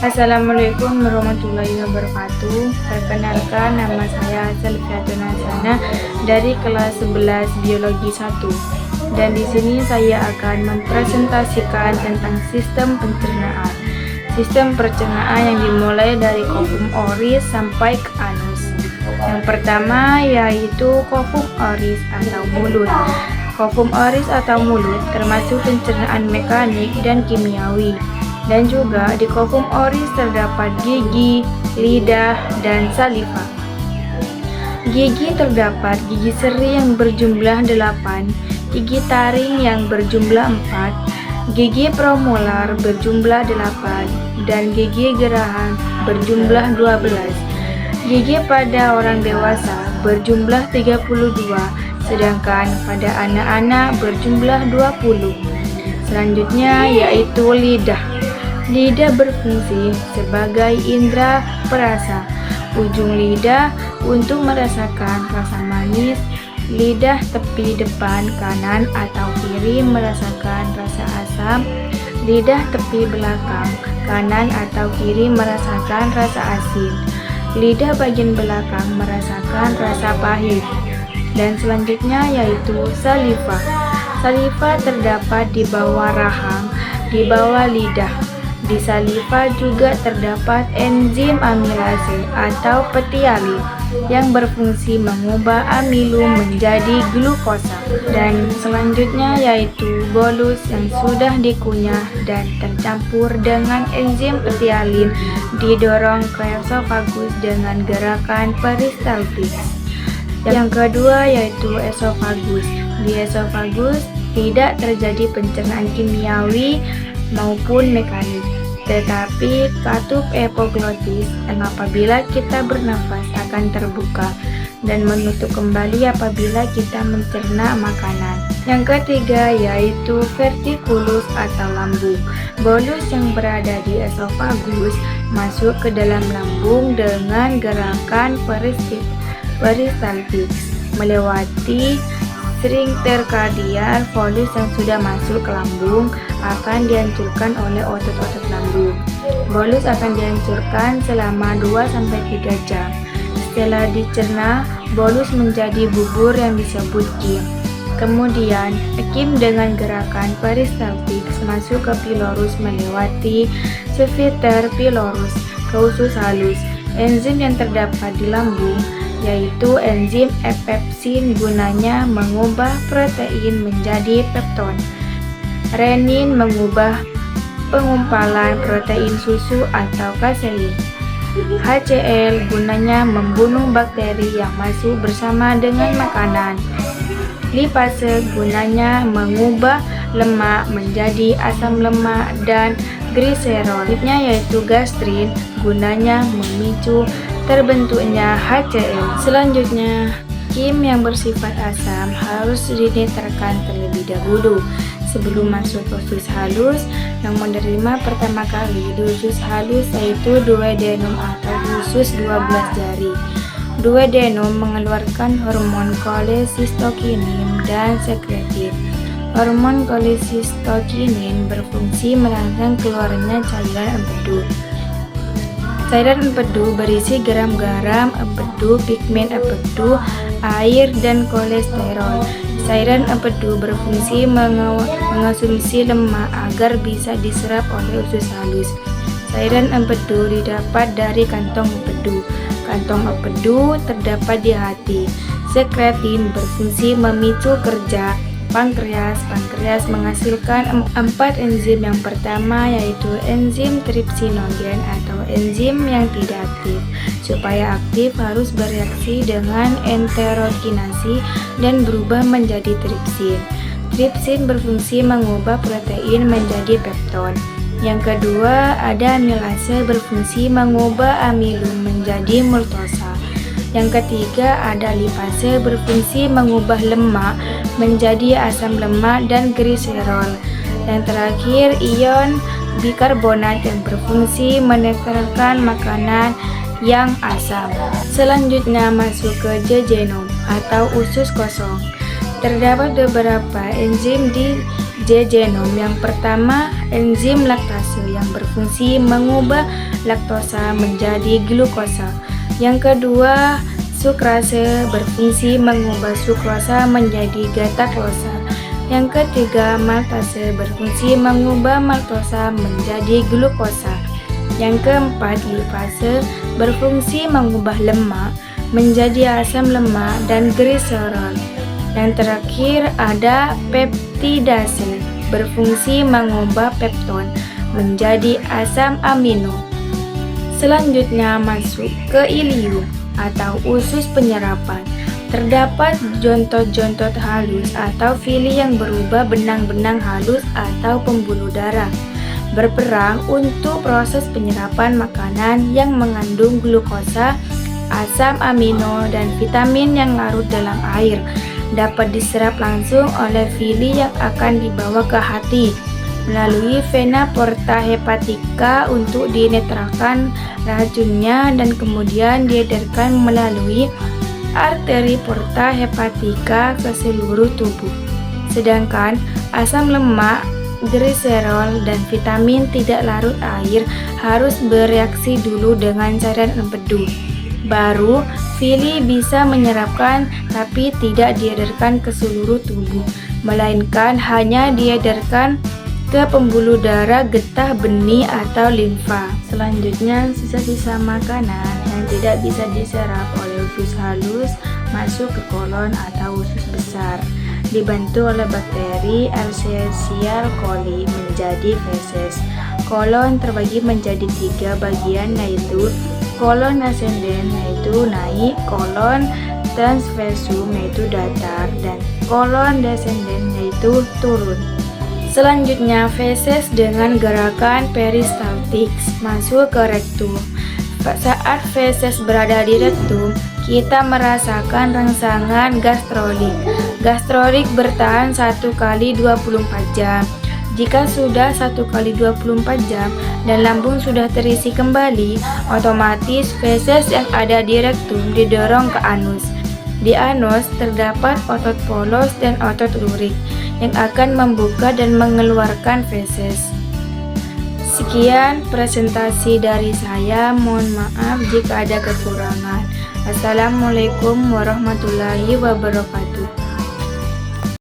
Assalamualaikum warahmatullahi wabarakatuh. Perkenalkan, nama saya Selviatun Hasanah dari kelas 11 Biologi 1. Dan di sini saya akan mempresentasikan tentang sistem pencernaan. Sistem pencernaan yang dimulai dari kofum oris sampai ke anus. Yang pertama yaitu kofum oris atau mulut. Kofum oris atau mulut termasuk pencernaan mekanik dan kimiawi. Dan juga di kofum oris terdapat gigi, lidah, dan saliva. Gigi terdapat gigi seri yang berjumlah 8, gigi taring yang berjumlah 4, gigi premolar berjumlah 8, dan gigi geraham berjumlah 12. Gigi pada orang dewasa berjumlah 32, sedangkan pada anak-anak berjumlah 20. Selanjutnya yaitu lidah. Lidah berfungsi sebagai indera perasa. Ujung lidah untuk merasakan rasa manis, lidah tepi depan kanan atau kiri merasakan rasa asam, lidah tepi belakang kanan atau kiri merasakan rasa asin, lidah bagian belakang merasakan rasa pahit. Dan selanjutnya yaitu saliva. Saliva terdapat di bawah rahang, di bawah lidah. Di saliva juga terdapat enzim amilase atau petialin yang berfungsi mengubah amilum menjadi glukosa. Dan selanjutnya yaitu bolus yang sudah dikunyah dan tercampur dengan enzim petialin didorong ke esofagus dengan gerakan peristaltik. Yang kedua yaitu esofagus. Di esofagus tidak terjadi pencernaan kimiawi maupun mekanik, tetapi katup epiglotis apabila kita bernafas akan terbuka dan menutup kembali apabila kita mencerna makanan. Yang ketiga yaitu vertikulus atau lambung. Bolus yang berada di esofagus masuk ke dalam lambung dengan gerakan peristaltik melewati sphincter kardial. Bolus yang sudah masuk ke lambung akan dihancurkan oleh otot-otot lambung. Bolus akan dihancurkan selama 2-3 jam. Setelah dicerna, bolus menjadi bubur yang disebut kim. Kemudian, kim dengan gerakan peristaltik masuk ke pilorus melewati sphincter pilorus ke usus halus. Enzim yang terdapat di lambung yaitu enzim pepsin gunanya mengubah protein menjadi pepton. Renin mengubah pengumpalan protein susu atau kasein. HCl gunanya membunuh bakteri yang masuk bersama dengan makanan. Lipase gunanya mengubah lemak menjadi asam lemak, dan gliserol yaitu gastrin gunanya memicu terbentuknya HCl. Selanjutnya, kim yang bersifat asam harus dinetralkan terlebih dahulu sebelum masuk ke usus halus. Yang menerima pertama kali di usus halus yaitu duodenum atau usus 12 jari. Duodenum mengeluarkan hormon kolesistokinin dan sekretin. Hormon kolesistokinin berfungsi merangsang keluarnya cairan empedu. Cairan empedu berisi garam-garam empedu, pigmen empedu, air, dan kolesterol. Cairan empedu berfungsi mengonsumsi lemak agar bisa diserap oleh usus halus. Cairan empedu didapat dari kantong empedu. Kantong empedu terdapat di hati. Sekretin berfungsi memicu kerja pankreas. Pankreas menghasilkan 4 enzim. Yang pertama yaitu enzim tripsinogen atau enzim yang tidak aktif. Supaya aktif harus bereaksi dengan enterokinasi dan berubah menjadi tripsin. Tripsin berfungsi mengubah protein menjadi pepton. Yang kedua ada amilase berfungsi mengubah amilum menjadi maltosa. Yang ketiga ada lipase berfungsi mengubah lemak menjadi asam lemak dan gliserol. Yang terakhir ion bikarbonat yang berfungsi menetralkan makanan yang asam. Selanjutnya masuk ke jejenom atau usus kosong. Terdapat beberapa enzim di jegenom. Yang pertama, enzim laktase yang berfungsi mengubah laktosa menjadi glukosa. Yang kedua, sukrase berfungsi mengubah sukrosa menjadi glutaklosa. Yang ketiga, maltase berfungsi mengubah maltosa menjadi glukosa. Yang keempat, lipase berfungsi mengubah lemak menjadi asam lemak dan gliserol. Yang terakhir ada peptidase berfungsi mengubah pepton menjadi asam amino. Selanjutnya masuk ke ilium atau usus penyerapan. Terdapat jontot-jontot halus atau villi yang berubah benang-benang halus atau pembuluh darah, berperan untuk proses penyerapan makanan yang mengandung glukosa, asam amino, dan vitamin yang larut dalam air. Dapat diserap langsung oleh villi yang akan dibawa ke hati melalui vena porta hepatica untuk dinetralkan racunnya dan kemudian diedarkan melalui arteri porta hepatica ke seluruh tubuh. Sedangkan asam lemak, gliserol, dan vitamin tidak larut air harus bereaksi dulu dengan cairan empedu. Baru villi bisa menyerapkan, tapi tidak diedarkan ke seluruh tubuh, melainkan hanya diedarkan ke pembuluh darah, getah benih, atau limfa. Selanjutnya, sisa-sisa makanan yang tidak bisa diserap oleh usus halus masuk ke kolon atau usus besar, dibantu oleh bakteri Escherichia coli menjadi feses. Kolon terbagi menjadi 3 bagian, yaitu kolon ascendens yaitu naik, kolon transversum yaitu datar, dan kolon descendens yaitu turun. Selanjutnya, feses dengan gerakan peristaltik masuk ke rektum. Saat feses berada di rektum, kita merasakan rangsangan gastrolik. Gastrolik bertahan 1 kali 24 jam. Jika sudah 1 kali 24 jam dan lambung sudah terisi kembali, otomatis feses yang ada di rektum didorong ke anus. Di anus terdapat otot polos dan otot lurik yang akan membuka dan mengeluarkan feses. Sekian presentasi dari saya. Mohon maaf jika ada kekurangan. Assalamualaikum warahmatullahi wabarakatuh.